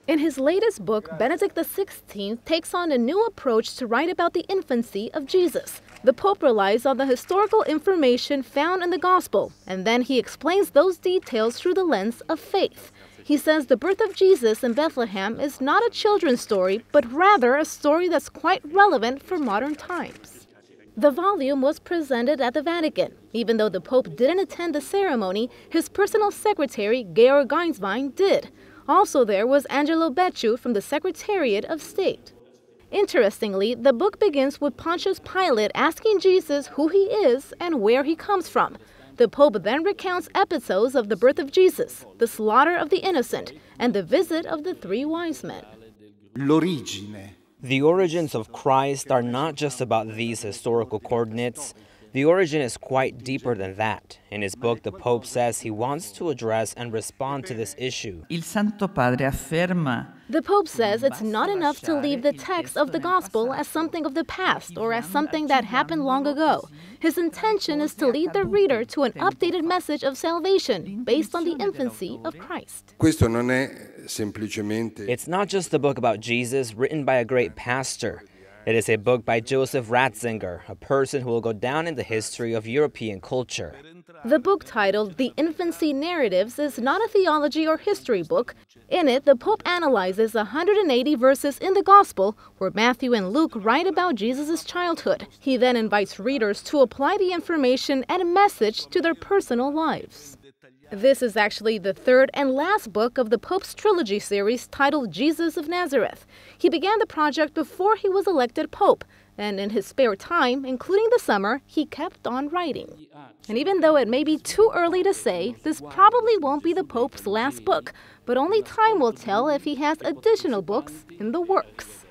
In his latest book, Benedict XVI takes on a new approach to write about the infancy of Jesus. The Pope relies on the historical information found in the Gospel, and then he explains those details through the lens of faith. He says the birth of Jesus in Bethlehem is not a children's story, but rather a story that's quite relevant for modern times. The volume was presented at the Vatican. Even though the Pope didn't attend the ceremony, his personal secretary, Georg Geinswein, did. Also there was Angelo Becciu from the Secretariat of State. Interestingly, the book begins with Pontius Pilate asking Jesus who he is and where he comes from. The Pope then recounts episodes of the birth of Jesus, the slaughter of the innocent, and the visit of the three wise men. The origins of Christ are not just about these historical coordinates. The origin is quite deeper than that. In his book, the Pope says he wants to address and respond to this issue. The Pope says it's not enough to leave the text of the Gospel as something of the past or as something that happened long ago. His intention is to lead the reader to an updated message of salvation based on the infancy of Christ. It's not just a book about Jesus written by a great pastor. It is a book by Joseph Ratzinger, a person who will go down in the history of European culture. The book titled The Infancy Narratives is not a theology or history book. In it, the Pope analyzes 180 verses in the Gospel where Matthew and Luke write about Jesus' childhood. He then invites readers to apply the information and message to their personal lives. This is actually the third and last book of the Pope's trilogy series titled Jesus of Nazareth. He began the project before he was elected Pope, and in his spare time, including the summer, he kept on writing. And even though it may be too early to say, this probably won't be the Pope's last book, but only time will tell if he has additional books in the works.